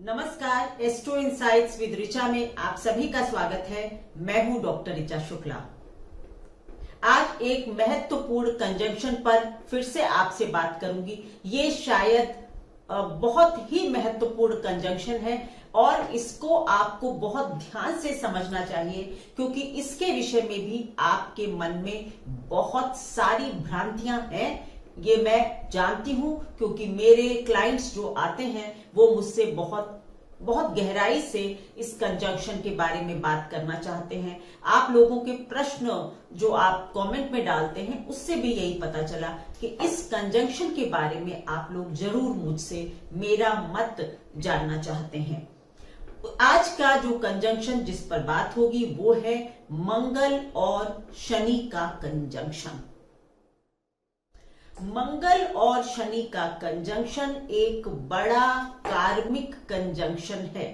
नमस्कार, astro insights with Richa में आप सभी का स्वागत है। मैं हूं डॉक्टर ऋचा शुक्ला। आज एक महत्वपूर्ण कंजंक्शन पर फिर से आपसे बात करूंगी। ये शायद बहुत ही महत्वपूर्ण कंजंक्शन है और इसको आपको बहुत ध्यान से समझना चाहिए, क्योंकि इसके विषय में भी आपके मन में बहुत सारी भ्रांतियां हैं। ये मैं जानती हूं, क्योंकि मेरे क्लाइंट्स जो आते हैं वो मुझसे बहुत गहराई से इस कंजंक्शन के बारे में बात करना चाहते हैं। आप लोगों के प्रश्न जो आप कमेंट में डालते हैं उससे भी यही पता चला कि इस कंजंक्शन के बारे में आप लोग जरूर मुझसे मेरा मत जानना चाहते हैं। आज का जो कंजंक्शन जिस पर बात होगी वो है मंगल और शनि का कंजंक्शन। मंगल और शनि का कंजंक्शन एक बड़ा कार्मिक कंजंक्शन है।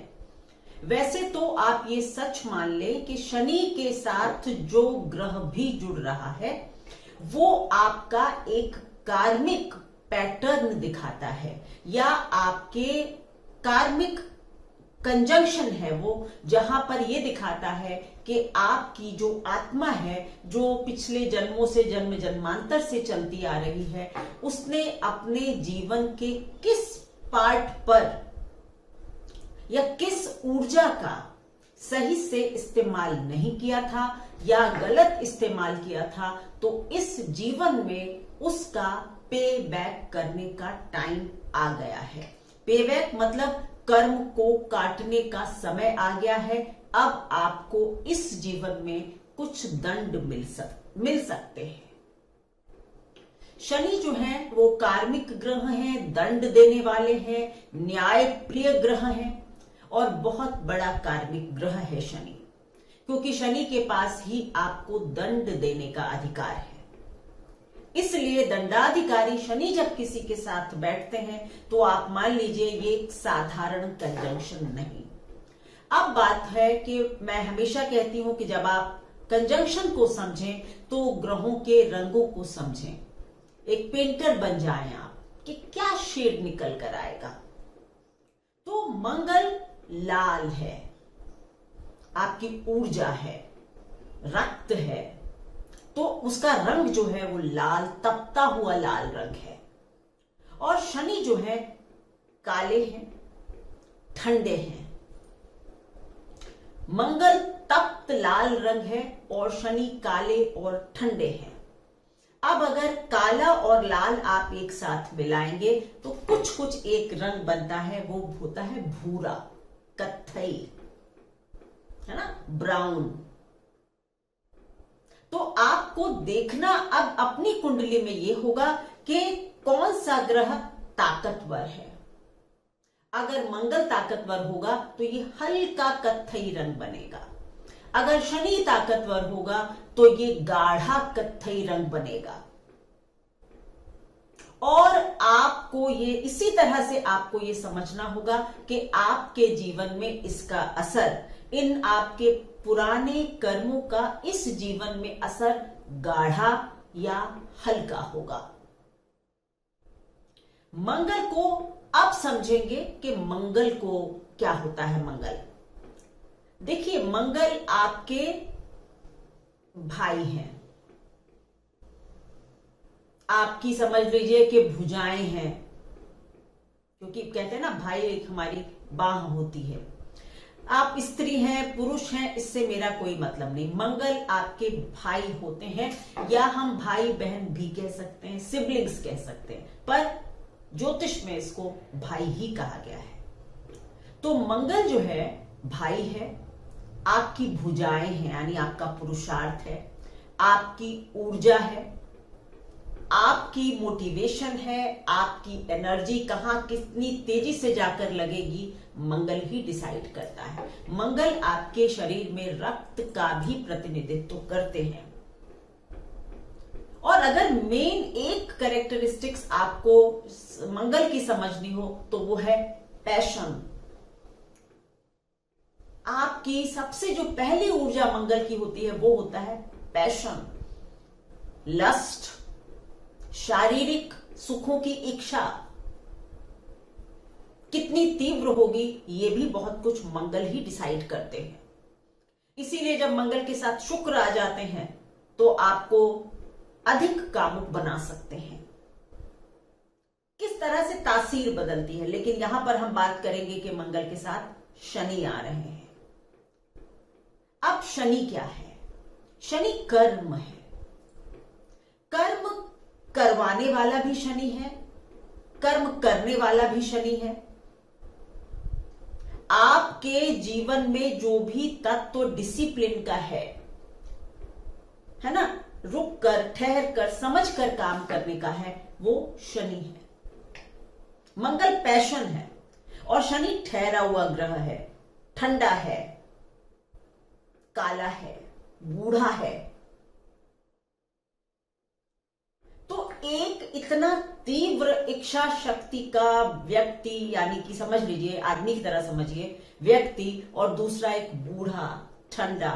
वैसे तो आप ये सच मान लें कि शनि के साथ जो ग्रह भी जुड़ रहा है वो आपका एक कार्मिक पैटर्न दिखाता है, या आपके कार्मिक कंजंक्शन है वो, जहां पर ये दिखाता है कि आपकी जो आत्मा है, जो पिछले जन्मों से जन्म जन्मांतर से चलती आ रही है, उसने अपने जीवन के किस पार्ट पर या किस ऊर्जा का सही से इस्तेमाल नहीं किया था या गलत इस्तेमाल किया था, तो इस जीवन में उसका पे बैक करने का टाइम आ गया है। पे बैक मतलब कर्म को काटने का समय आ गया है। अब आपको इस जीवन में कुछ दंड मिल सकते हैं। शनि जो है वो कार्मिक ग्रह हैं, दंड देने वाले हैं, न्याय प्रिय ग्रह हैं और बहुत बड़ा कार्मिक ग्रह है शनि, क्योंकि शनि के पास ही आपको दंड देने का अधिकार है। इसलिए दंडाधिकारी शनि जब किसी के साथ बैठते हैं तो आप मान लीजिए ये एक साधारण कंजंक्शन नहीं। अब बात है कि मैं हमेशा कहती हूं कि जब आप कंजंक्शन को समझें तो ग्रहों के रंगों को समझें। एक पेंटर बन जाएं आप कि क्या शेड निकल कर आएगा। तो मंगल लाल है, आपकी ऊर्जा है, रक्त है, तो उसका रंग जो है वो लाल, तपता हुआ लाल रंग है। और शनि जो है काले हैं, ठंडे हैं। मंगल तप्त लाल रंग है और शनि काले और ठंडे हैं। अब अगर काला और लाल आप एक साथ मिलाएंगे तो कुछ एक रंग बनता है, वो होता है भूरा, कत्थई, है ना, ब्राउन। तो आपको देखना अब अपनी कुंडली में यह होगा कि कौन सा ग्रह ताकतवर है। अगर मंगल ताकतवर होगा तो ये हल्का कत्थई रंग बनेगा। अगर शनि ताकतवर होगा तो ये गाढ़ा कत्थई रंग बनेगा। और आपको ये इसी तरह से आपको ये समझना होगा कि आपके जीवन में इसका असर, इन आपके पुराने कर्मों का इस जीवन में असर गाढ़ा या हल्का होगा। मंगल को अब समझेंगे कि मंगल को क्या होता है। मंगल देखिए, मंगल आपके भाई हैं, आपकी समझ लीजिए कि भुजाएं हैं, क्योंकि कहते हैं ना भाई एक हमारी बाह होती है। आप स्त्री हैं, पुरुष हैं, इससे मेरा कोई मतलब नहीं। मंगल आपके भाई होते हैं, या हम भाई बहन भी कह सकते हैं, सिबलिंग्स कह सकते हैं, पर ज्योतिष में इसको भाई ही कहा गया है। तो मंगल जो है भाई है, आपकी भुजाएं हैं, यानी आपका पुरुषार्थ है, आपकी ऊर्जा है, आपकी मोटिवेशन है, आपकी एनर्जी कहां कितनी तेजी से जाकर लगेगी, मंगल ही डिसाइड करता है। मंगल आपके शरीर में रक्त का भी प्रतिनिधित्व करते हैं। और अगर मेन एक कैरेक्टरिस्टिक्स आपको मंगल की समझनी हो तो वो है पैशन। आपकी सबसे जो पहली ऊर्जा मंगल की होती है वो होता है पैशन, लस्ट, शारीरिक सुखों की इच्छा। कितनी तीव्र होगी ये भी बहुत कुछ मंगल ही डिसाइड करते हैं। इसीलिए जब मंगल के साथ शुक्र आ जाते हैं तो आपको अधिक कामुक बना सकते हैं। किस तरह से तासीर बदलती है, लेकिन यहां पर हम बात करेंगे कि मंगल के साथ शनि आ रहे हैं। अब शनि क्या है? शनि कर्म है। कर्म करवाने वाला भी शनि है, कर्म करने वाला भी शनि है। आपके जीवन में जो भी तत्व डिसिप्लिन का है ना, रुक कर, ठहर कर, समझ कर काम करने का है, वो शनि है। मंगल पैशन है और शनि ठहरा हुआ ग्रह है, ठंडा है, काला है, बूढ़ा है। तो एक इतना तीव्र इच्छा शक्ति का व्यक्ति, यानी कि समझ लीजिए आदमी की तरह समझिए व्यक्ति, और दूसरा एक बूढ़ा, ठंडा,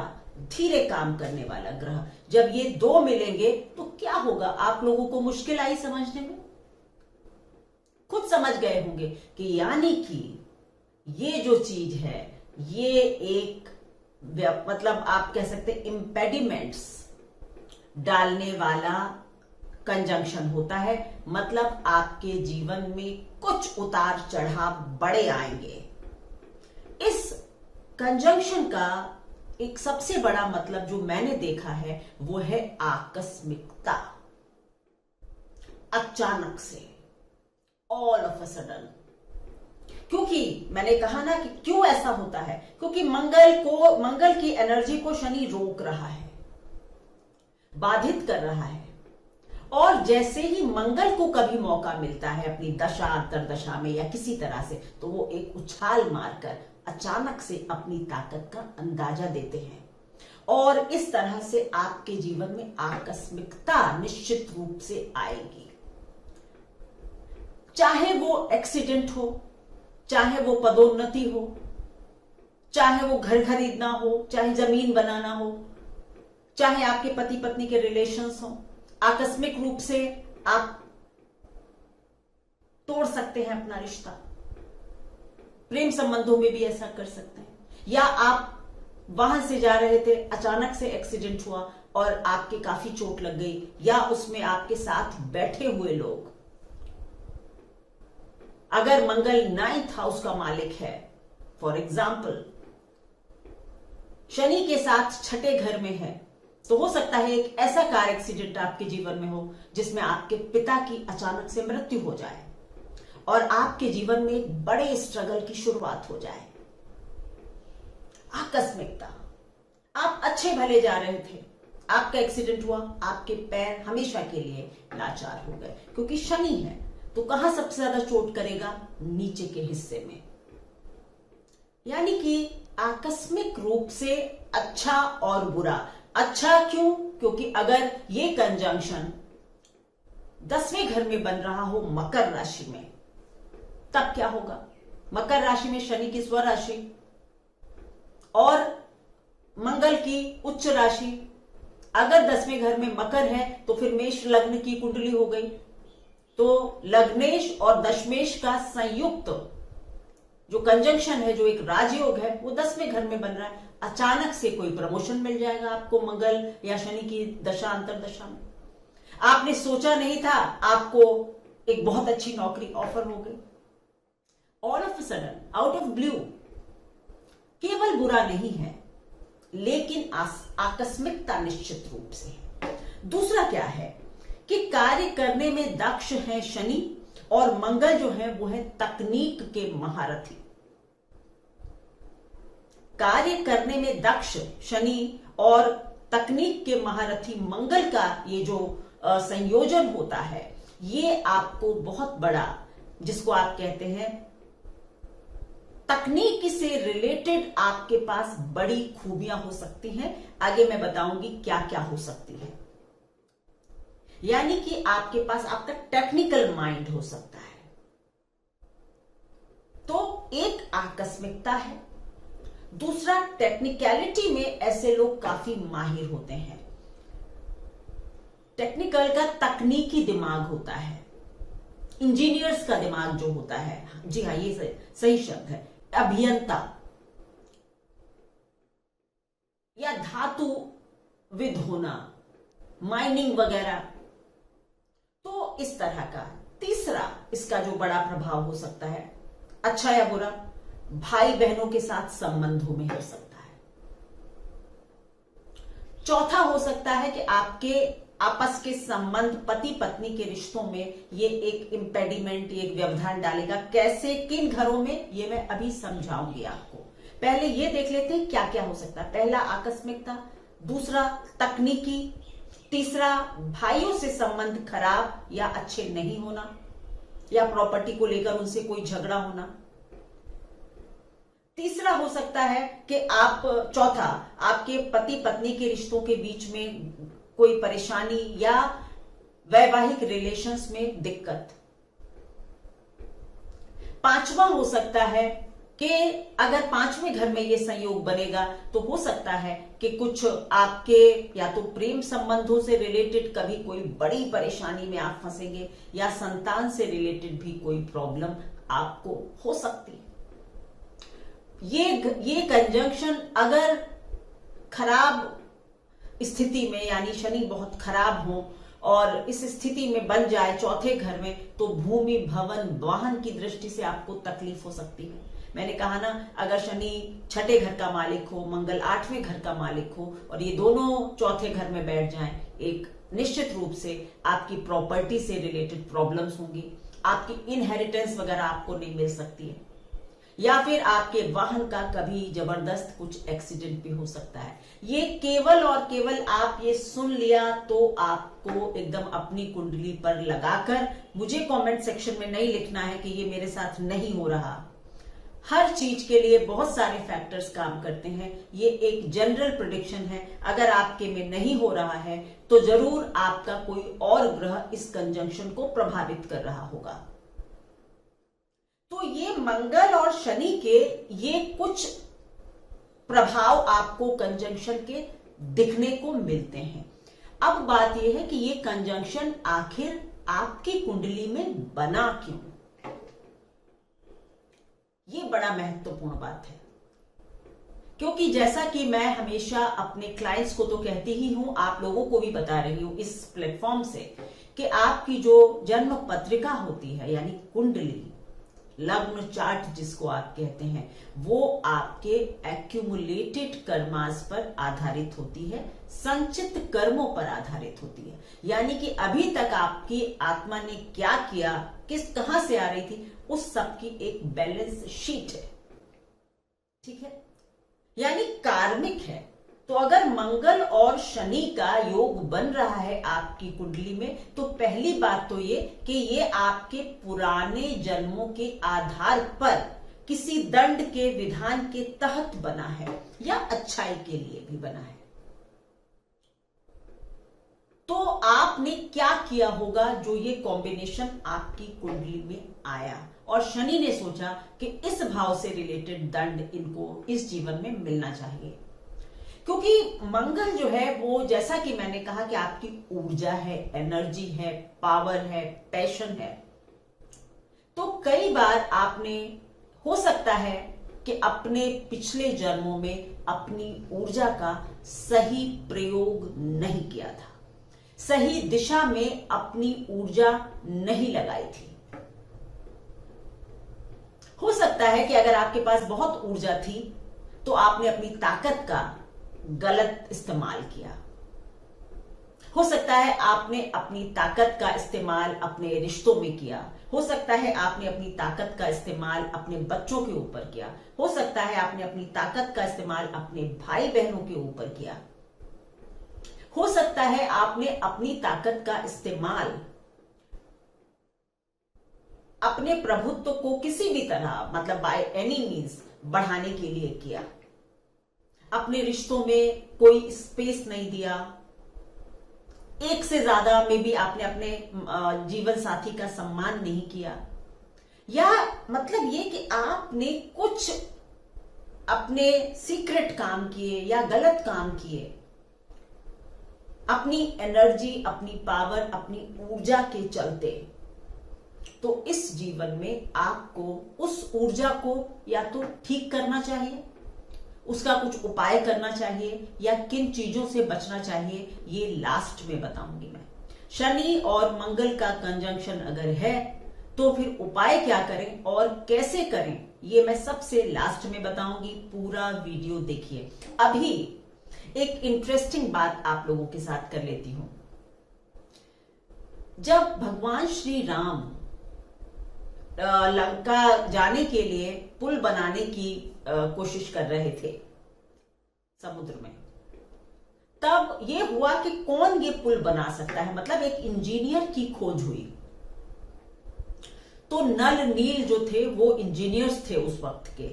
धीरे काम करने वाला ग्रह, जब ये दो मिलेंगे तो क्या होगा? आप लोगों को मुश्किल आई समझने में? खुद समझ गए होंगे कि यानी कि ये जो चीज है ये एक मतलब आप कह सकते इम्पेडिमेंट्स डालने वाला कंजंक्शन होता है। मतलब आपके जीवन में कुछ उतार चढ़ाव बड़े आएंगे। इस कंजंक्शन का एक सबसे बड़ा मतलब जो मैंने देखा है वो है आकस्मिकता। अचानक से, ऑल ऑफ अ सडन। क्योंकि मैंने कहा ना कि क्यों ऐसा होता है, क्योंकि मंगल की एनर्जी को शनि रोक रहा है, बाधित कर रहा है। और जैसे ही मंगल को कभी मौका मिलता है अपनी दशा अंतरदशा में या किसी तरह से, तो वो एक उछाल मारकर अचानक से अपनी ताकत का अंदाजा देते हैं। और इस तरह से आपके जीवन में आकस्मिकता निश्चित रूप से आएगी। चाहे वो एक्सीडेंट हो, चाहे वो पदोन्नति हो, चाहे वो घर खरीदना हो, चाहे जमीन बनाना हो, चाहे आपके पति पत्नी के रिलेशंस हो, आकस्मिक रूप से आप तोड़ सकते हैं अपना रिश्ता। प्रेम संबंधों में भी ऐसा कर सकते हैं। या आप वाहन से जा रहे थे, अचानक से एक्सीडेंट हुआ और आपके काफी चोट लग गई, या उसमें आपके साथ बैठे हुए लोग, अगर मंगल 9th हाउस का मालिक है, फॉर एग्जाम्पल शनि के साथ छठे घर में है, तो हो सकता है एक ऐसा कार एक्सीडेंट आपके जीवन में हो जिसमें आपके पिता की अचानक से मृत्यु हो जाए और आपके जीवन में एक बड़े स्ट्रगल की शुरुआत हो जाए। आकस्मिकता। आप अच्छे भले जा रहे थे, आपका एक्सीडेंट हुआ, आपके पैर हमेशा के लिए लाचार हो गए। क्योंकि शनि है तो कहां सबसे ज्यादा चोट करेगा? नीचे के हिस्से में। यानी कि आकस्मिक रूप से अच्छा और बुरा। अच्छा क्यों? क्योंकि अगर ये कंजंक्शन 10वें घर में बन रहा हो मकर राशि में, तब क्या होगा? मकर राशि में शनि की स्वराशि और मंगल की उच्च राशि। अगर 10वें घर में मकर है तो फिर मेष लग्न की कुंडली हो गई। तो लग्नेश और दशमेश का संयुक्त जो कंजंक्शन है, जो एक राजयोग है, वो 10वें घर में बन रहा है। अचानक से कोई प्रमोशन मिल जाएगा आपको मंगल या शनि की दशा अंतरदशा में। आपने सोचा नहीं था, आपको एक बहुत अच्छी नौकरी ऑफर हो गई। All of a sudden, out of blue. केवल बुरा नहीं है, लेकिन आकस्मिकता निश्चित रूप से है। दूसरा क्या है कि कार्य करने में दक्ष है शनि, और मंगल जो है वो है तकनीक के महारथी। कार्य करने में दक्ष शनि और तकनीक के महारथी मंगल का ये जो संयोजन होता है, ये आपको बहुत बड़ा, जिसको आप कहते हैं तकनीक से रिलेटेड, आपके पास बड़ी खूबियां हो सकती हैं। आगे मैं बताऊंगी क्या क्या हो सकती है। यानी कि आपके पास आपका टेक्निकल माइंड हो सकता है। तो एक आकस्मिकता है, दूसरा टेक्निकलिटी में ऐसे लोग काफी माहिर होते हैं। टेक्निकल का तकनीकी दिमाग होता है। इंजीनियर्स का दिमाग जो होता है, जी हाँ ये सही शब्द है, अभियंता या धातु विद होना, माइनिंग वगैरह, तो इस तरह का। तीसरा इसका जो बड़ा प्रभाव हो सकता है, अच्छा या बुरा, भाई बहनों के साथ संबंधों में हो सकता है। चौथा हो सकता है कि आपके आपस के संबंध, पति पत्नी के रिश्तों में ये एक इम्पेडिमेंट, ये एक व्यवधान डालेगा। कैसे, किन घरों में, ये मैं अभी समझाऊंगी आपको। पहले ये देख लेते हैं क्या क्या हो सकता है। पहला आकस्मिकता, दूसरा तकनीकी, तीसरा भाइयों से संबंध खराब या अच्छे नहीं होना, या प्रॉपर्टी को लेकर उनसे कोई झगड़ा होना। तीसरा हो सकता है कि चौथा, आपके पति पत्नी के रिश्तों के बीच में कोई परेशानी या वैवाहिक रिलेशंस में दिक्कत। पांचवा हो सकता है कि अगर पांचवें घर में ये संयोग बनेगा तो हो सकता है कि कुछ आपके या तो प्रेम संबंधों से रिलेटेड कभी कोई बड़ी परेशानी में आप फंसेंगे, या संतान से रिलेटेड भी कोई प्रॉब्लम आपको हो सकती है। ये कंजंक्शन अगर खराब स्थिति में, यानी शनि बहुत खराब हो और इस स्थिति में बन जाए चौथे घर में, तो भूमि, भवन, वाहन की दृष्टि से आपको तकलीफ हो सकती है। मैंने कहा ना, अगर शनि छठे घर का मालिक हो, मंगल आठवें घर का मालिक हो और ये दोनों चौथे घर में बैठ जाएं, एक निश्चित रूप से आपकी प्रॉपर्टी से रिलेटेड प्रॉब्लम्स होंगी, आपकी इनहेरिटेंस वगैरह आपको नहीं मिल सकती है, या फिर आपके वाहन का कभी जबरदस्त कुछ एक्सीडेंट भी हो सकता है। ये केवल और केवल आप ये सुन लिया तो आपको एकदम अपनी कुंडली पर लगाकर मुझे कमेंट सेक्शन में नहीं लिखना है कि ये मेरे साथ नहीं हो रहा। हर चीज के लिए बहुत सारे फैक्टर्स काम करते हैं। ये एक जनरल प्रेडिक्शन है। अगर आपके में नहीं हो रहा है तो जरूर आपका कोई और ग्रह इस कंजंक्शन को प्रभावित कर रहा होगा। तो ये मंगल और शनि के ये कुछ प्रभाव आपको कंजंक्शन के दिखने को मिलते हैं। अब बात यह है कि ये कंजंक्शन आखिर आपकी कुंडली में बना क्यों? ये बड़ा महत्वपूर्ण बात है, क्योंकि जैसा कि मैं हमेशा अपने क्लाइंट्स को तो कहती ही हूं, आप लोगों को भी बता रही हूं इस प्लेटफॉर्म से, कि आपकी जो जन्म पत्रिका होती है, यानी कुंडली, लग्न चार्ट जिसको आप कहते हैं, वो आपके एक्यूमुलेटेड कर्मास पर आधारित होती है, संचित कर्मों पर आधारित होती है। यानी कि अभी तक आपकी आत्मा ने क्या किया, कहां से आ रही थी, उस सब की एक बैलेंस शीट है। ठीक है, यानी कार्मिक है। तो अगर मंगल और शनि का योग बन रहा है आपकी कुंडली में, तो पहली बात तो ये कि ये आपके पुराने जन्मों के आधार पर किसी दंड के विधान के तहत बना है, या अच्छाई के लिए भी बना है। तो आपने क्या किया होगा जो ये कॉम्बिनेशन आपकी कुंडली में आया, और शनि ने सोचा कि इस भाव से रिलेटेड दंड इनको इस जीवन में मिलना चाहिए। क्योंकि मंगल जो है वो, जैसा कि मैंने कहा, कि आपकी ऊर्जा है, एनर्जी है, पावर है, पैशन है। तो कई बार आपने, हो सकता है कि अपने पिछले जन्मों में अपनी ऊर्जा का सही प्रयोग नहीं किया था, सही दिशा में अपनी ऊर्जा नहीं लगाई थी। हो सकता है कि अगर आपके पास बहुत ऊर्जा थी तो आपने अपनी ताकत का गलत इस्तेमाल किया। हो सकता है आपने अपनी ताकत का इस्तेमाल अपने रिश्तों में किया। हो सकता है आपने अपनी ताकत का इस्तेमाल अपने बच्चों के ऊपर किया। हो सकता है आपने अपनी ताकत का इस्तेमाल अपने भाई बहनों के ऊपर किया। हो सकता है आपने अपनी ताकत का इस्तेमाल अपने प्रभुत्व को किसी भी तरह, मतलब बाय एनी मीन्स, बढ़ाने के लिए किया। अपने रिश्तों में कोई स्पेस नहीं दिया। एक से ज्यादा में भी आपने अपने जीवन साथी का सम्मान नहीं किया, या मतलब ये कि आपने कुछ अपने सीक्रेट काम किए या गलत काम किए। अपनी एनर्जी, अपनी पावर, अपनी ऊर्जा के चलते तो इस जीवन में आपको उस ऊर्जा को या तो ठीक करना चाहिए, उसका कुछ उपाय करना चाहिए, या किन चीजों से बचना चाहिए, ये लास्ट में बताऊंगी मैं। शनि और मंगल का कंजंक्शन अगर है तो फिर उपाय क्या करें और कैसे करें, ये मैं सबसे लास्ट में बताऊंगी। पूरा वीडियो देखिए। अभी एक इंटरेस्टिंग बात आप लोगों के साथ कर लेती हूं। जब भगवान श्री राम लंका जाने के लिए पुल बनाने की कोशिश कर रहे थे समुद्र में, तब ये हुआ कि कौन ये पुल बना सकता है, मतलब एक इंजीनियर की खोज हुई। तो नल नील जो थे वो इंजीनियर्स थे उस वक्त के,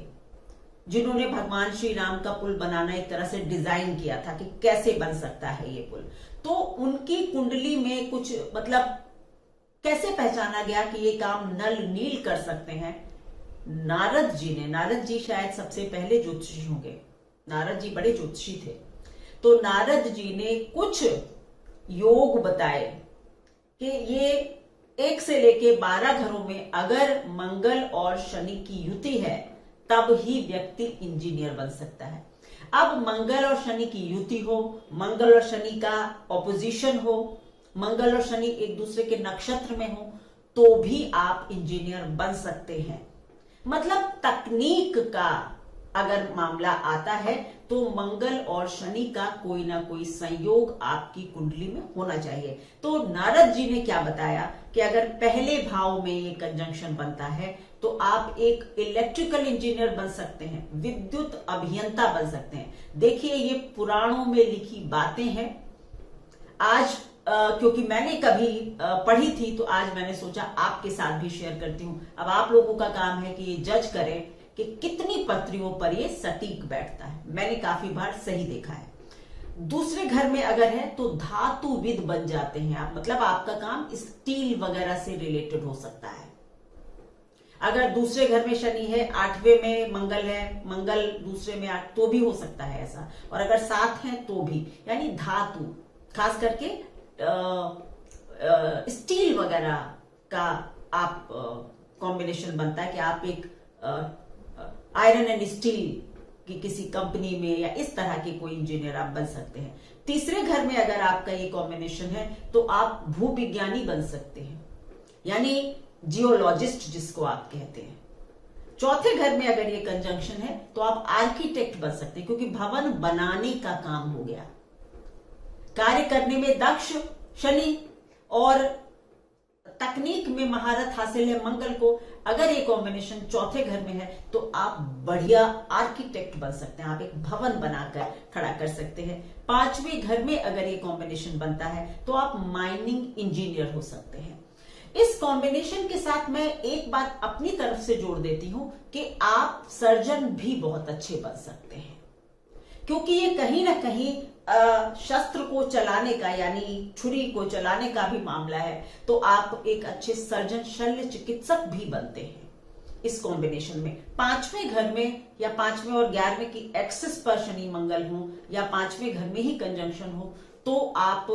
जिन्होंने भगवान श्री राम का पुल बनाना एक तरह से डिजाइन किया था कि कैसे बन सकता है ये पुल। तो उनकी कुंडली में कुछ, मतलब कैसे पहचाना गया कि ये काम नल नील कर सकते हैं। नारद जी शायद सबसे पहले ज्योतिषी होंगे, नारद जी बड़े ज्योतिषी थे। तो नारद जी ने कुछ योग बताए कि ये 1 से लेके 12 घरों में अगर मंगल और शनि की युति है तब ही व्यक्ति इंजीनियर बन सकता है। अब मंगल और शनि की युति हो, मंगल और शनि का ऑपोजिशन हो, मंगल और शनि एक दूसरे के नक्षत्र में हो, तो भी आप इंजीनियर बन सकते हैं। मतलब तकनीक का अगर मामला आता है तो मंगल और शनि का कोई ना कोई संयोग आपकी कुंडली में होना चाहिए। तो नारद जी ने क्या बताया कि अगर पहले भाव में ये कंजंक्शन बनता है तो आप एक इलेक्ट्रिकल इंजीनियर बन सकते हैं, विद्युत अभियंता बन सकते हैं। देखिए ये पुराणों में लिखी बातें हैं। आज क्योंकि मैंने कभी पढ़ी थी तो आज मैंने सोचा आपके साथ भी शेयर करती हूं। अब आप लोगों का काम है कि ये जज करें कि कितनी पत्रियों पर ये सटीक बैठता है। मैंने काफी बार सही देखा है। दूसरे घर में अगर है तो धातुविद बन जाते हैं आप, मतलब आपका काम स्टील वगैरह से रिलेटेड हो सकता है। अगर दूसरे घर में शनि है, 8वें में मंगल है, मंगल दूसरे में 8, तो भी हो सकता है ऐसा। और अगर 7 है तो भी, यानी धातु, खास करके स्टील वगैरह का आप कॉम्बिनेशन बनता है कि आप एक आयरन एंड स्टील की किसी कंपनी में या इस तरह के कोई इंजीनियर आप बन सकते हैं। तीसरे घर में अगर आपका ये कॉम्बिनेशन है तो आप भूविज्ञानी बन सकते हैं, यानी जियोलॉजिस्ट जिसको आप कहते हैं। चौथे घर में अगर ये कंजंक्शन है तो आप आर्किटेक्ट बन सकते हैं, क्योंकि भवन बनाने का काम हो गया। कार्य करने में दक्ष शनि और तकनीक में महारत हासिल है मंगल को, अगर ये कॉम्बिनेशन चौथे घर में है तो आप बढ़िया आर्किटेक्ट बन सकते हैं, आप एक भवन बनाकर खड़ा कर सकते हैं। 5वें घर में अगर ये कॉम्बिनेशन बनता है तो आप माइनिंग इंजीनियर हो सकते हैं। इस कॉम्बिनेशन के साथ मैं एक बात अपनी तरफ से जोड़ देती हूं कि आप सर्जन भी बहुत अच्छे बन सकते हैं, क्योंकि ये कहीं ना कहीं शस्त्र को चलाने का, यानी छुरी को चलाने का भी मामला है। तो आप एक अच्छे सर्जन, शल्य चिकित्सक भी बनते हैं इस कॉम्बिनेशन में। 5वें घर में या 5वें और 11वें की एक्सेस पर शनि मंगल हो या 5वें घर में ही कंजंक्शन हो तो आप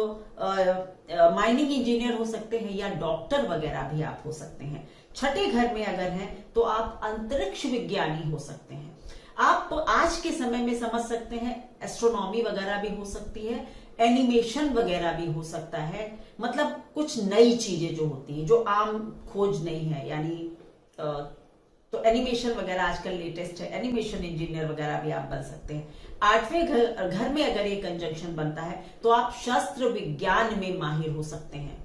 माइनिंग इंजीनियर हो सकते हैं या डॉक्टर वगैरह भी आप हो सकते हैं। 6ठे घर में अगर हैं तो आप अंतरिक्ष विज्ञानी हो सकते हैं। आप आज के समय में समझ सकते हैं एस्ट्रोनॉमी वगैरह भी हो सकती है, एनिमेशन वगैरह भी हो सकता है। मतलब कुछ नई चीजें जो होती हैं जो आम खोज नहीं है, यानी तो एनिमेशन वगैरह आजकल लेटेस्ट है, एनिमेशन इंजीनियर वगैरह भी आप बन सकते हैं। 8वें घर में अगर ये कंजंक्शन बनता है तो आप शस्त्र विज्ञान में माहिर हो सकते हैं,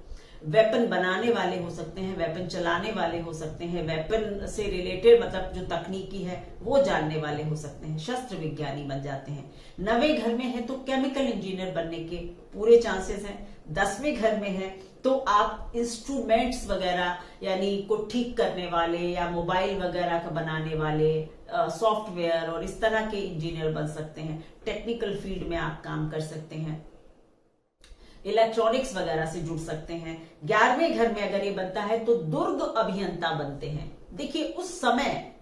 वेपन बनाने वाले हो सकते हैं, वेपन चलाने वाले हो सकते हैं, वेपन से रिलेटेड मतलब जो तकनीकी है वो जानने वाले हो सकते हैं, शस्त्र विज्ञानी बन जाते हैं। 9वें घर में है तो केमिकल इंजीनियर बनने के पूरे चांसेस हैं। 10वें घर में है तो आप इंस्ट्रूमेंट्स वगैरह यानी को ठीक करने वाले या मोबाइल वगैरह का बनाने वाले, सॉफ्टवेयर और इस तरह के इंजीनियर बन सकते हैं। टेक्निकल फील्ड में आप काम कर सकते हैं, इलेक्ट्रॉनिक्स वगैरह से जुड़ सकते हैं। 11वें घर में अगर ये बनता है तो दुर्ग अभियंता बनते हैं। देखिए उस समय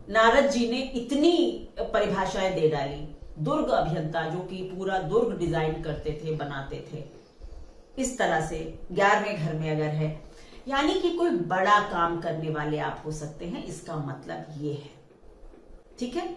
नारद जी ने इतनी परिभाषाएं दे डाली। दुर्ग अभियंता जो कि पूरा दुर्ग डिजाइन करते थे, बनाते थे, इस तरह से 11वें घर में अगर है। यानी कि कोई बड़ा काम करने वाले आप हो सकते हैं, इसका मतलब ये है। ठीक है।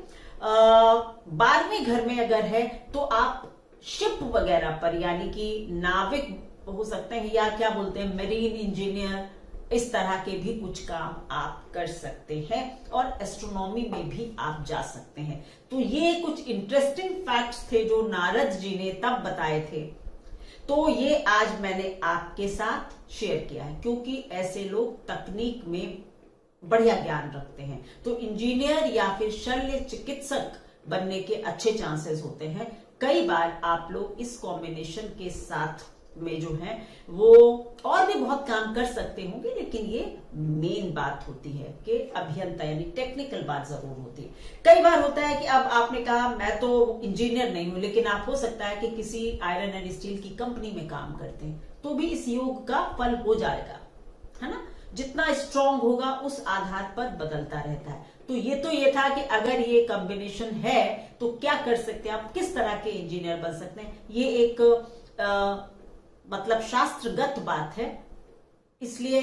12वें घर में अगर है तो आप शिप वगैरह पर, यानी कि नाविक हो सकते हैं, या क्या बोलते हैं, मेरीन इंजीनियर, इस तरह के भी कुछ काम आप कर सकते हैं, और एस्ट्रोनॉमी में भी आप जा सकते हैं। तो ये कुछ इंटरेस्टिंग फैक्ट्स थे जो नारद जी ने तब बताए थे, तो ये आज मैंने आपके साथ शेयर किया है, क्योंकि ऐसे लोग तकनीक में बढ़िया ज्ञान रखते हैं। तो इंजीनियर या फिर शल्य चिकित्सक बनने के अच्छे चांसेस होते हैं। कई बार आप लोग इस कॉम्बिनेशन के साथ में जो है वो और भी बहुत काम कर सकते होंगे, लेकिन ये मेन बात होती है कि अभियंता यानी टेक्निकल बात जरूर होती है। कई बार होता है कि अब आपने कहा मैं तो इंजीनियर नहीं हूं, लेकिन आप हो सकता है कि किसी आयरन एंड स्टील की कंपनी में काम करते हैं, तो भी इस योग का फल हो जाएगा, है ना। जितना स्ट्रांग होगा उस आधार पर बदलता रहता है। तो ये था कि अगर ये कॉम्बिनेशन है तो क्या कर सकते हैं आप, किस तरह के इंजीनियर बन सकते हैं। ये एक मतलब शास्त्रगत बात है, इसलिए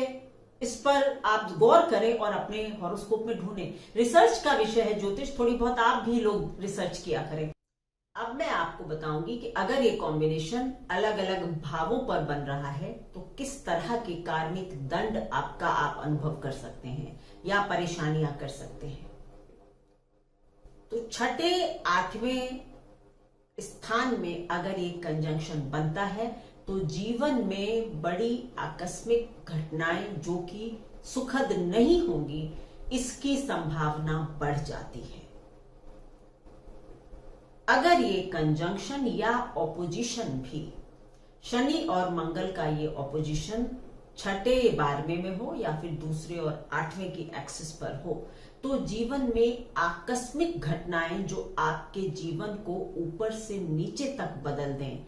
इस पर आप गौर करें और अपने हॉरोस्कोप में ढूंढें। रिसर्च का विषय है ज्योतिष, थोड़ी बहुत आप भी लोग रिसर्च किया करें। अब मैं आपको बताऊंगी कि अगर ये कॉम्बिनेशन अलग अलग भावों पर बन रहा है तो किस तरह के कार्मिक दंड आपका आप अनुभव कर सकते हैं या परेशानियां कर सकते हैं। तो छठे 8वें स्थान में अगर ये कंजंक्शन बनता है तो जीवन में बड़ी आकस्मिक घटनाएं जो कि सुखद नहीं होंगी, इसकी संभावना बढ़ जाती है। अगर ये कंजंक्शन या ऑपोजिशन भी, शनि और मंगल का ये ऑपोजिशन छठे 12वें में हो या फिर दूसरे और 8वें की एक्सिस पर हो, तो जीवन में आकस्मिक घटनाएं जो आपके जीवन को ऊपर से नीचे तक बदल दें,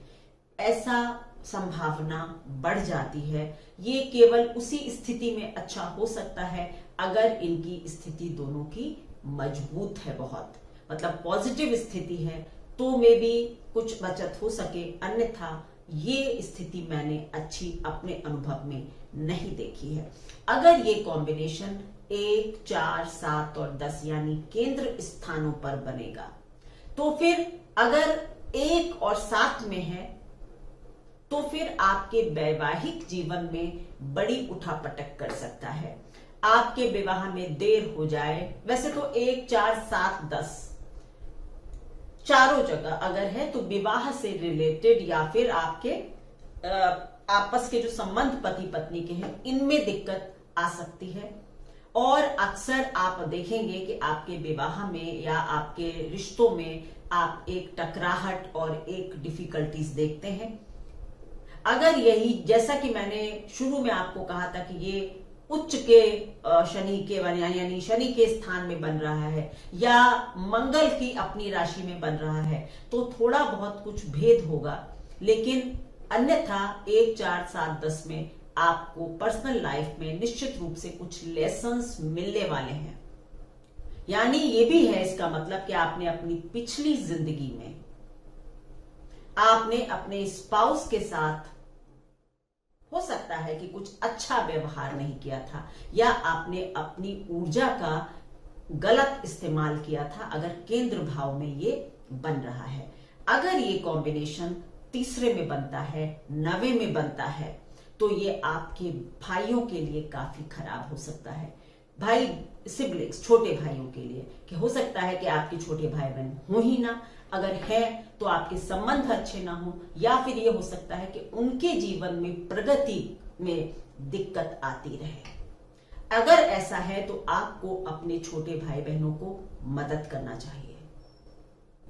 ऐसा संभावना बढ़ जाती है। ये केवल उसी स्थिति में अच्छा हो सकता है अगर इनकी स्थिति दोनों की मजबूत है, बहुत मतलब पॉजिटिव स्थिति है, तो में भी कुछ बचत हो सके, अन्यथा ये स्थिति मैंने अच्छी अपने अनुभव में नहीं देखी है। अगर ये कॉम्बिनेशन 1, 4, 7 और 10 यानी केंद्र स्थानों पर बनेगा, तो फिर अगर 1 और 7 में है तो फिर आपके वैवाहिक जीवन में बड़ी उठापटक कर सकता है, आपके विवाह में देर हो जाए। वैसे तो 1, 4, 7, 10 चारों जगह अगर है तो विवाह से रिलेटेड या फिर आपके आपस के जो संबंध पति पत्नी के हैं, इनमें दिक्कत आ सकती है। और अक्सर आप देखेंगे कि आपके विवाह में या आपके रिश्तों में आप एक टकराहट और एक डिफिकल्टीज देखते हैं। अगर यही, जैसा कि मैंने शुरू में आपको कहा था कि ये उच्च के शनि के यानी शनि के स्थान में बन रहा है या मंगल की अपनी राशि में बन रहा है, तो थोड़ा बहुत कुछ भेद होगा, लेकिन अन्यथा 1, 4, 7, 10 में आपको पर्सनल लाइफ में निश्चित रूप से कुछ लेसन्स मिलने वाले हैं। यानी ये भी है इसका मतलब कि आपने अपनी पिछली जिंदगी में आपने अपने स्पाउस के साथ हो सकता है कि कुछ अच्छा व्यवहार नहीं किया था, या आपने अपनी ऊर्जा का गलत इस्तेमाल किया था, अगर केंद्र भाव में ये बन रहा है। अगर ये कॉम्बिनेशन तीसरे में बनता है, 9वें में बनता है, तो ये आपके भाइयों के लिए काफी खराब हो सकता है। भाई सिबलिंग्स, छोटे भाइयों के लिए, कि हो सकता है कि आपके छोटे भाई बहन हो ही ना, अगर है तो आपके संबंध अच्छे ना हो, या फिर ये हो सकता है कि उनके जीवन में प्रगति में दिक्कत आती रहे। अगर ऐसा है तो आपको अपने छोटे भाई बहनों को मदद करना चाहिए,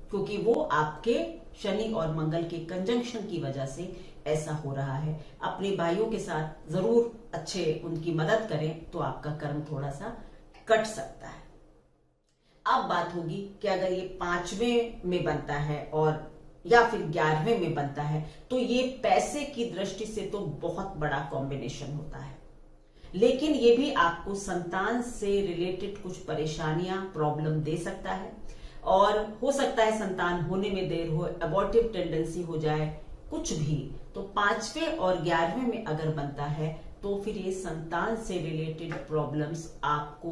क्योंकि वो आपके शनि और मंगल के कंजंक्शन की वजह से ऐसा हो रहा है। अपने भाइयों के साथ जरूर अच्छे उनकी मदद करें तो आपका कर्म थोड़ा सा कट सकता है। अब बात होगी कि अगर ये 5वें में बनता है और या फिर 11वें में बनता है, तो ये पैसे की दृष्टि से तो बहुत बड़ा कॉम्बिनेशन होता है, लेकिन ये भी आपको संतान से रिलेटेड कुछ परेशानियां, प्रॉब्लम दे सकता है, और हो सकता है संतान होने में देर हो, अबॉर्टिव टेंडेंसी हो जाए, कुछ भी। तो 5वें और 11वें में अगर बनता है तो फिर ये संतान से रिलेटेड प्रॉब्लम्स आपको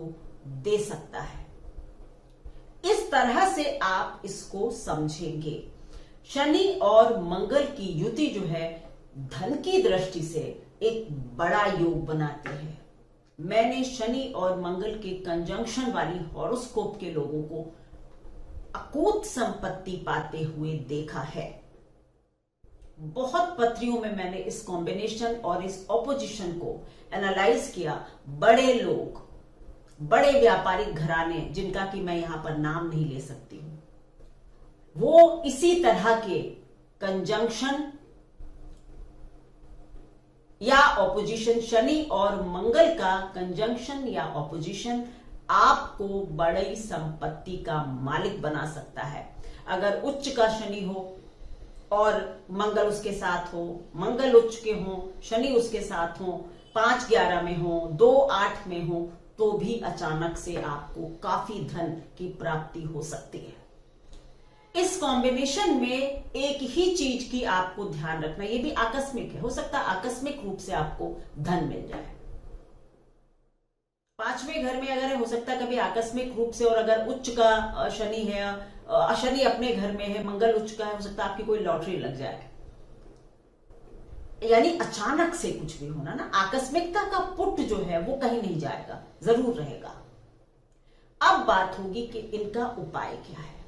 दे सकता है। इस तरह से आप इसको समझेंगे। शनि और मंगल की युति जो है धन की दृष्टि से एक बड़ा योग बनाती है। मैंने शनि और मंगल के कंजंक्शन वाली हॉरोस्कोप के लोगों को अकूत संपत्ति पाते हुए देखा है। बहुत पत्रियों में मैंने इस कॉम्बिनेशन और इस ऑपोजिशन को एनालाइज किया। बड़े लोग, बड़े व्यापारिक घराने, जिनका कि मैं यहां पर नाम नहीं ले सकती हूं, वो इसी तरह के कंजंक्शन या ऑपोजिशन, शनि और मंगल का कंजंक्शन या ऑपोजिशन आपको बड़ी संपत्ति का मालिक बना सकता है। अगर उच्च का शनि हो और मंगल उसके साथ हो, मंगल उच्च के हो, शनि उसके साथ हो, 5-11 में हो, 2-8 में हो, तो भी अचानक से आपको काफी धन की प्राप्ति हो सकती है। इस कॉम्बिनेशन में एक ही चीज की आपको ध्यान रखना, ये भी आकस्मिक है, हो सकता है आकस्मिक रूप से आपको धन मिल जाए। 5वें घर में अगर है, हो सकता है कभी आकस्मिक रूप से, और अगर उच्च का शनि है, शनि अपने घर में है, मंगल उच्च का है, हो सकता है आपकी कोई लॉटरी लग जाए। यानी अचानक से कुछ भी होना ना, आकस्मिकता का पुट जो है वो कहीं नहीं जाएगा, जरूर रहेगा। अब बात होगी कि इनका उपाय क्या है,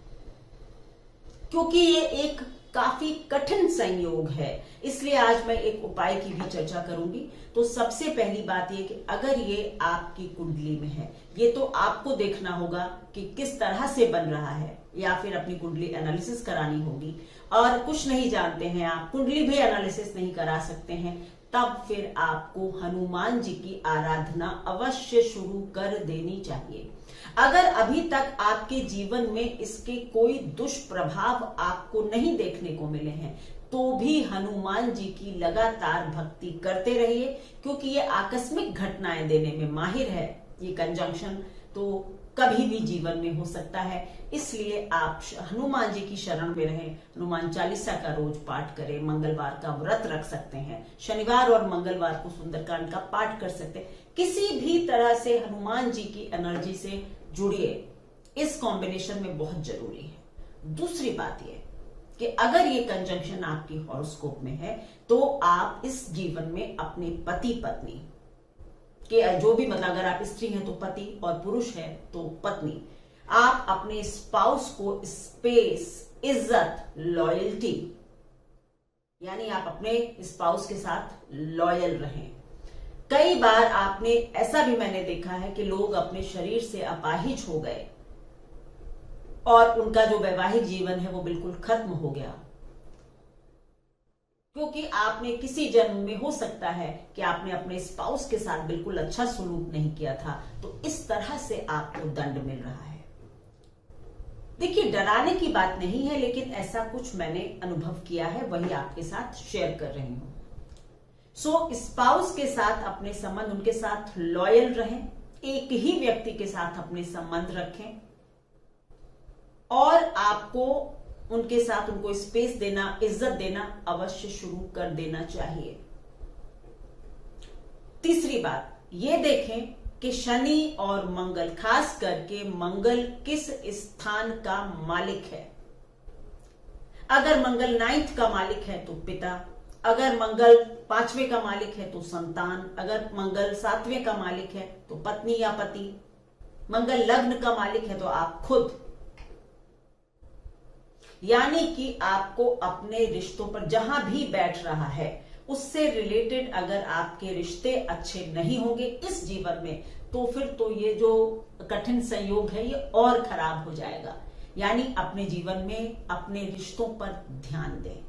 क्योंकि ये एक काफी कठिन संयोग है, इसलिए आज मैं एक उपाय की भी चर्चा करूंगी। तो सबसे पहली बात ये कि अगर ये आपकी कुंडली में है, ये तो आपको देखना होगा कि किस तरह से बन रहा है, या फिर अपनी कुंडली एनालिसिस करानी होगी। और कुछ नहीं जानते हैं आप, कुंडली भी एनालिसिस नहीं करा सकते हैं, तब फिर आपको हनुमान जी की आराधना अवश्य शुरू कर देनी चाहिए। अगर अभी तक आपके जीवन में इसके कोई दुष्प्रभाव आपको नहीं देखने को मिले हैं, तो भी हनुमान जी की लगातार भक्ति करते रहिए, क्योंकि ये आकस्मिक घटनाएं देने में माहिर है। ये कंजंक्शन तो कभी भी जीवन में हो सकता है, इसलिए आप हनुमान जी की शरण में रहें। हनुमान चालीसा का रोज पाठ करें, मंगलवार का व्रत रख सकते हैं, शनिवार और मंगलवार को सुंदरकांड का पाठ कर सकते हैं। किसी भी तरह से हनुमान जी की एनर्जी से जुड़िए, इस कॉम्बिनेशन में बहुत जरूरी है। दूसरी बात यह कि अगर ये कंजंक्शन आपकी हॉरोस्कोप में है, तो आप इस जीवन में अपने पति पत्नी के, जो भी, मतलब अगर आप स्त्री हैं तो पति और पुरुष है तो पत्नी, आप अपने स्पाउस को स्पेस, इज्जत, लॉयल्टी, यानी आप अपने स्पाउस के साथ लॉयल रहें। कई बार आपने ऐसा भी मैंने देखा है कि लोग अपने शरीर से अपाहिज हो गए और उनका जो वैवाहिक जीवन है वो बिल्कुल खत्म हो गया, क्योंकि आपने किसी जन्म में, हो सकता है कि आपने अपने स्पाउस के साथ बिल्कुल अच्छा सलूक नहीं किया था, तो इस तरह से आपको दंड मिल रहा है। देखिए, डराने की बात नहीं है, लेकिन ऐसा कुछ मैंने अनुभव किया है, वही आपके साथ शेयर कर रही हूं। सो स्पाउस के साथ अपने संबंध, उनके साथ लॉयल रहें, एक ही व्यक्ति के साथ अपने संबंध रखें, और आपको उनके साथ उनको स्पेस देना, इज्जत देना अवश्य शुरू कर देना चाहिए। तीसरी बात ये देखें कि शनि और मंगल, खास करके मंगल किस स्थान का मालिक है। अगर मंगल 9th का मालिक है तो पिता, अगर मंगल 5वें का मालिक है तो संतान, अगर मंगल 7वें का मालिक है तो पत्नी या पति, मंगल लग्न का मालिक है तो आप खुद। यानी कि आपको अपने रिश्तों पर, जहां भी बैठ रहा है उससे रिलेटेड अगर आपके रिश्ते अच्छे नहीं होंगे इस जीवन में, तो फिर तो ये जो कठिन संयोग है ये और खराब हो जाएगा। यानी अपने जीवन में अपने रिश्तों पर ध्यान दें,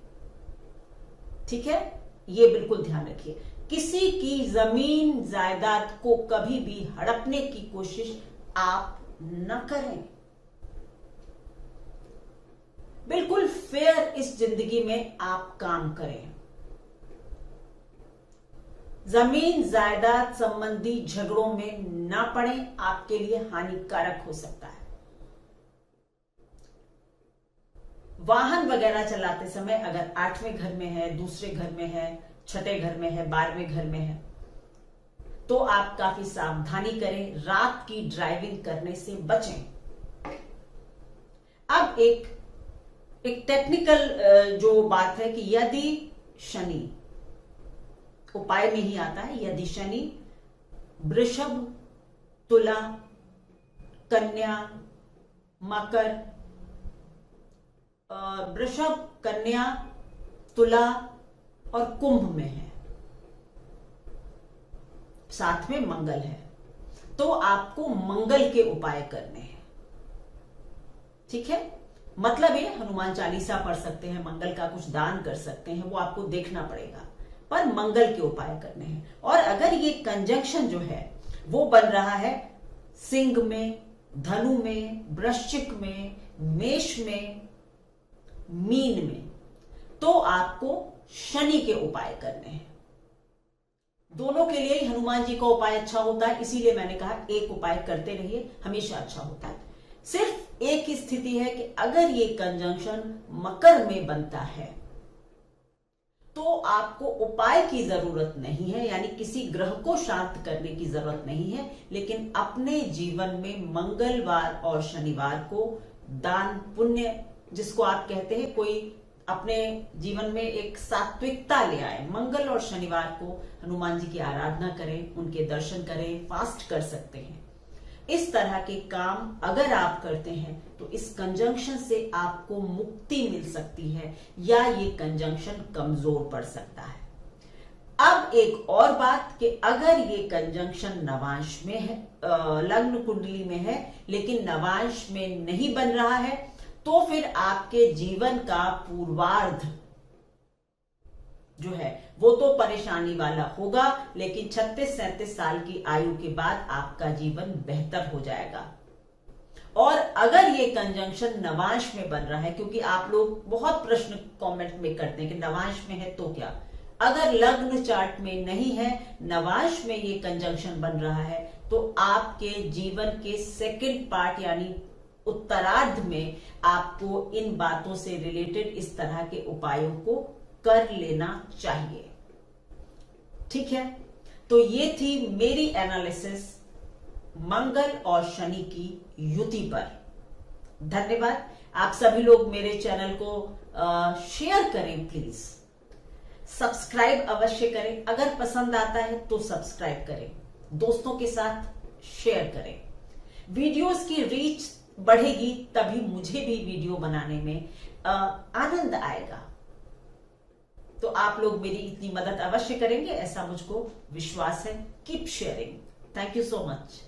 ठीक है, ये बिल्कुल ध्यान रखिए। किसी की जमीन जायदाद को कभी भी हड़पने की कोशिश आप न करें। बिल्कुल फेयर इस जिंदगी में आप काम करें। जमीन जायदाद संबंधी झगड़ों में ना पड़ें, आपके लिए हानिकारक हो सकता है। वाहन वगैरह चलाते समय अगर 8वें घर में है, दूसरे घर में है, 6ठे घर में है, 12वें घर में है, तो आप काफी सावधानी करें, रात की ड्राइविंग करने से बचें। अब एक टेक्निकल जो बात है कि यदि शनि उपाय में ही आता है, यदि शनि वृषभ, तुला, कन्या, मकर, वृषभ, कन्या, तुला और कुंभ में है, साथ में मंगल है, तो आपको मंगल के उपाय करने हैं। ठीक है, मतलब ये हनुमान चालीसा पढ़ सकते हैं, मंगल का कुछ दान कर सकते हैं, वो आपको देखना पड़ेगा, पर मंगल के उपाय करने हैं। और अगर ये कंजंक्शन जो है वो बन रहा है सिंह में, धनु में, वृश्चिक में, मेष में, मीन में, तो आपको शनि के उपाय करने हैं। दोनों के लिए ही हनुमान जी का उपाय अच्छा होता है, इसीलिए मैंने कहा एक उपाय करते रहिए, हमेशा अच्छा होता है। सिर्फ एक ही स्थिति है कि अगर ये कंजंक्शन मकर में बनता है तो आपको उपाय की जरूरत नहीं है, यानी किसी ग्रह को शांत करने की जरूरत नहीं है, लेकिन अपने जीवन में मंगलवार और शनिवार को दान पुण्य, जिसको आप कहते हैं, कोई अपने जीवन में एक सात्विकता ले आए। मंगल और शनिवार को हनुमान जी की आराधना करें, उनके दर्शन करें, फास्ट कर सकते हैं। इस तरह के काम अगर आप करते हैं तो इस कंजंक्शन से आपको मुक्ति मिल सकती है, या ये कंजंक्शन कमजोर पड़ सकता है। अब एक और बात कि अगर ये कंजंक्शन नवांश में है, लग्न कुंडली में है, लेकिन नवांश में नहीं बन रहा है, तो फिर आपके जीवन का पूर्वार्ध जो है वो तो परेशानी वाला होगा, लेकिन 36-37 साल की आयु के बाद आपका जीवन बेहतर हो जाएगा। और अगर ये कंजंक्शन नवांश में बन रहा है, क्योंकि आप लोग बहुत प्रश्न कमेंट में करते हैं कि नवांश में है तो क्या, अगर लग्न चार्ट में नहीं है, नवांश में ये कंजंक्शन बन रहा है, तो आपके जीवन के सेकंड पार्ट यानी उत्तरार्ध में आपको इन बातों से रिलेटेड इस तरह के उपायों को कर लेना चाहिए। ठीक है, तो ये थी मेरी एनालिसिस मंगल और शनि की युति पर। धन्यवाद। आप सभी लोग मेरे चैनल को शेयर करें, प्लीज सब्सक्राइब अवश्य करें। अगर पसंद आता है तो सब्सक्राइब करें, दोस्तों के साथ शेयर करें। वीडियोस की रीच बढ़ेगी तभी मुझे भी वीडियो बनाने में आनंद आएगा। तो आप लोग मेरी इतनी मदद अवश्य करेंगे, ऐसा मुझको विश्वास है। Keep sharing. Thank you so much.